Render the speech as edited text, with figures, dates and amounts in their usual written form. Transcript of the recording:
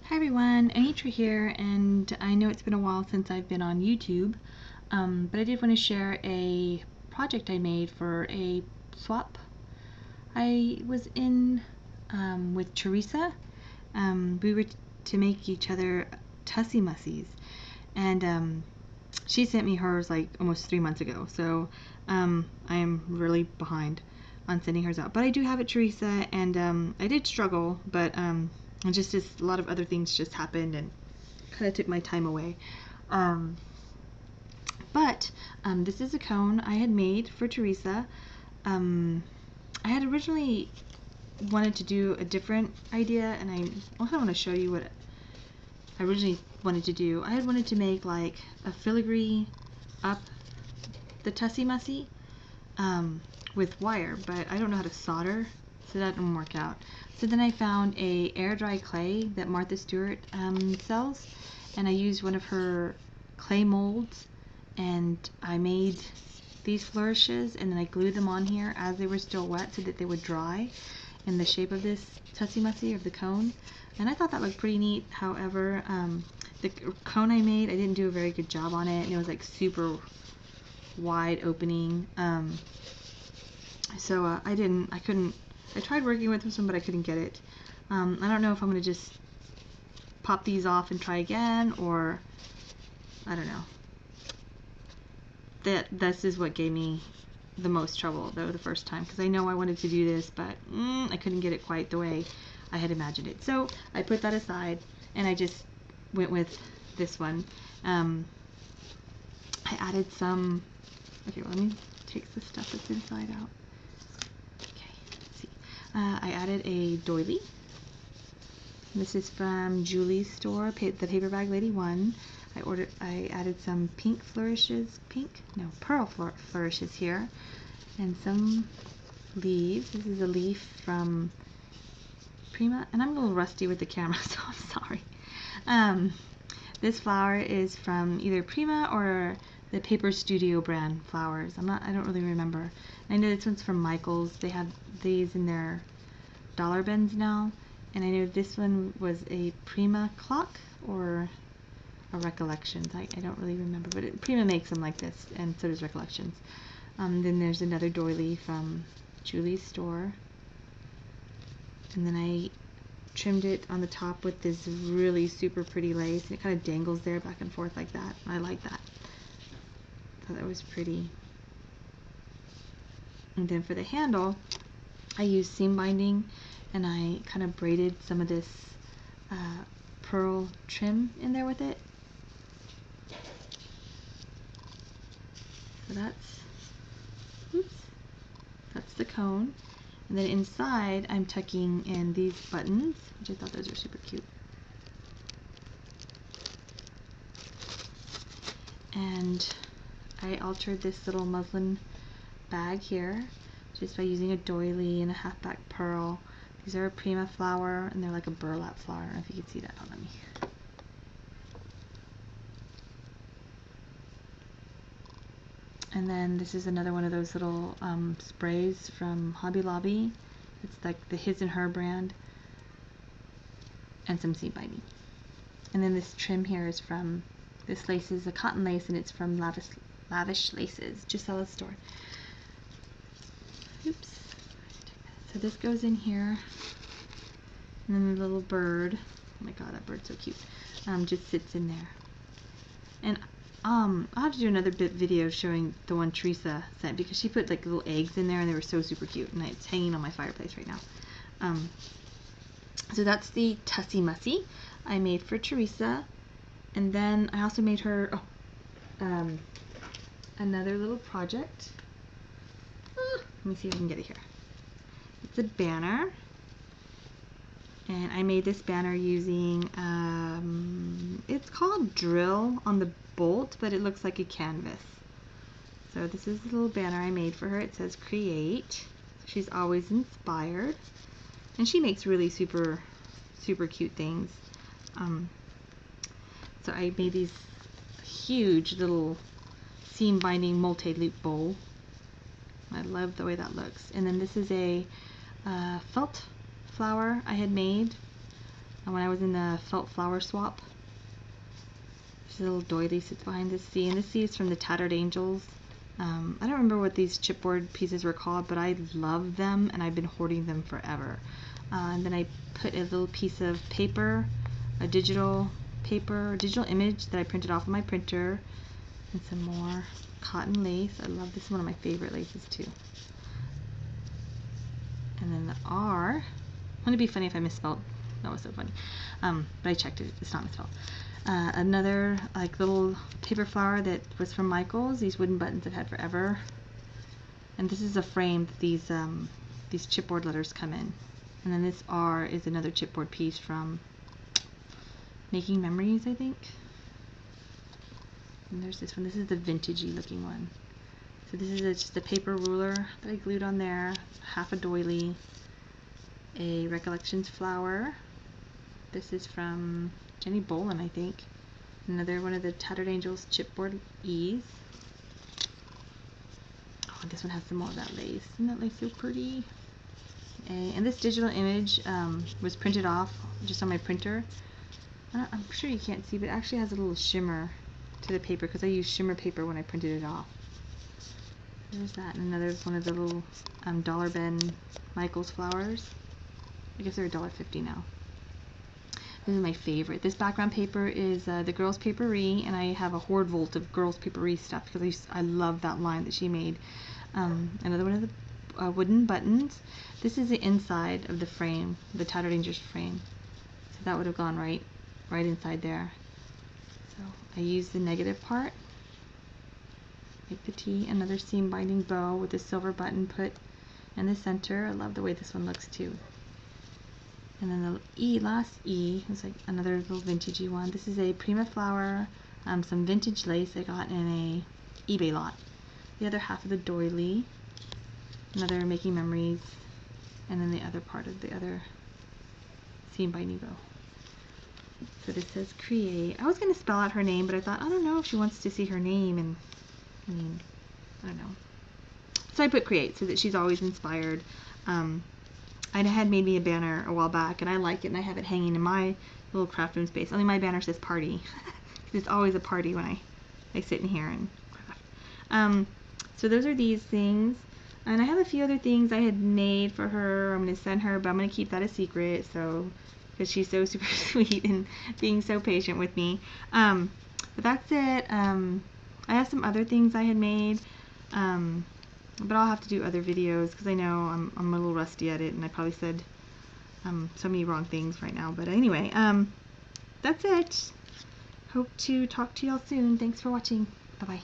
Hi everyone, Anitra here, and I know it's been a while since I've been on YouTube, but I did want to share a project I made for a swap. I was in with Teresa. We were to make each other Tussie Mussies, and she sent me hers like almost 3 months ago, so I am really behind on sending hers out. But I do have it, Teresa, and I did struggle, but just a lot of other things just happened and kind of took my time away. But this is a cone I had made for Teresa. I had originally wanted to do a different idea, and I also want to show you what I originally wanted to do. I had wanted to make like a filigree up the Tussie Mussie with wire, but I don't know how to solder, so that didn't work out. So then I found a air dry clay that Martha Stewart sells, and I used one of her clay molds, and I made these flourishes, and then I glued them on here as they were still wet so that they would dry in the shape of this Tussie Mussie, of the cone. And I thought that looked pretty neat. However, the cone I made, I didn't do a very good job on it, and it was like super wide opening. So I couldn't, I tried working with this one, but I couldn't get it. I don't know if I'm going to just pop these off and try again, or I don't know. This is what gave me the most trouble though the first time, because I know I wanted to do this, but I couldn't get it quite the way I had imagined it. So I put that aside and I just went with this one. I added some, okay, well, let me take the stuff that's inside out. Okay, let's see. I added a doily. This is from Julie's store, the Paper Bag Lady 1. I added some pink flourishes, pearl flourishes here, and some leaves. This is a leaf from Prima, and I'm a little rusty with the camera, so I'm sorry. This flower is from either Prima or the Paper Studio brand flowers. I don't really remember. I know this one's from Michaels. They have these in their dollar bins now, and I know this one was a Prima clock or a Recollections. I don't really remember, but Prima makes them like this, and so does Recollections. Then there's another doily from Julie's store, and then I trimmed it on the top with this really super pretty lace, and it kind of dangles there back and forth like that. I like that. Thought that was pretty. And then for the handle, I used seam binding, and I kind of braided some of this pearl trim in there with it. So that's the cone. And then inside, I'm tucking in these buttons, which I thought those were super cute. And I altered this little muslin bag here just by using a doily and a halfback pearl. These are a Prima flower, and they're like a burlap flower. I don't know if you can see that. Hold on, let me. And then this is another one of those little sprays from Hobby Lobby. It's like the His and Her brand, and some seam binding. And then this trim here is from, this lace is a cotton lace, and it's from Lavish Laces, Gisella's store. Oops. So this goes in here, and then the little bird, oh my god, that bird's so cute, just sits in there. And I'll have to do another video showing the one Teresa sent, because she put like little eggs in there, and they were so super cute, and it's hanging on my fireplace right now. So that's the Tussie Mussie I made for Teresa. And then I also made her another little project. Let me see if I can get it here. It's a banner, and I made this banner using it's called Drill on the bolt, but it looks like a canvas. So this is the little banner I made for her. It says create. She's always inspired, and she makes really super cute things. So I made these huge little seam binding multi-loop bowl. I love the way that looks. And then this is a felt flower I had made when I was in the felt flower swap. This little doily sits behind this C, and this C is from the Tattered Angels. I don't remember what these chipboard pieces were called, but I love them and I've been hoarding them forever. And then I put a little piece of paper, a digital image that I printed off of my printer, and some more cotton lace. I love this, one of my favorite laces too. And then the R, wouldn't it be funny if I misspelled? That was so funny. But I checked it, it's not misspelled. Another like little paper flower that was from Michaels. These wooden buttons I've had forever. And this is a frame that these chipboard letters come in. And then this R is another chipboard piece from Making Memories, I think. And there's this one. This is the vintagey looking one. So this is just a paper ruler that I glued on there. Half a doily. A Recollections flower. This is from Jenny Bolin, I think. Another one of the Tattered Angels chipboard E's. Oh, this one has some more of that lace. Isn't that lace so pretty? And this digital image was printed off just on my printer. I'm sure you can't see, but it actually has a little shimmer to the paper because I used shimmer paper when I printed it off. There's that, and another one of the little Dollar Ben Michaels flowers. I guess they're $1.50 now. This is my favorite. This background paper is the Girls Paperie, and I have a hoard vault of Girls Paperie stuff because I love that line that she made. Another one of the wooden buttons. This is the inside of the frame, the Tattered Angels frame. So that would have gone right inside there. So I used the negative part. Make the T. Another seam binding bow with a silver button put in the center. I love the way this one looks too. And then the E, last E, is like another little vintagey one. This is a Prima flower, some vintage lace I got in a eBay lot. The other half of the doily, another Making Memories, and then the other part of the other seam binding bow. So this says create. I was going to spell out her name, but I thought, I don't know if she wants to see her name, and I mean, I don't know. So I put create so that she's always inspired. I had made me a banner a while back, and I like it, and I have it hanging in my little craft room space. Only my banner says party. It's always a party when I sit in here and craft. So those are these things. And I have a few other things I had made for her. I'm going to send her, but I'm going to keep that a secret, so because she's so super sweet and being so patient with me. But that's it. I have some other things I had made. But I'll have to do other videos because I know I'm a little rusty at it, and I probably said so many wrong things right now. But anyway, that's it. Hope to talk to y'all soon. Thanks for watching. Bye-bye.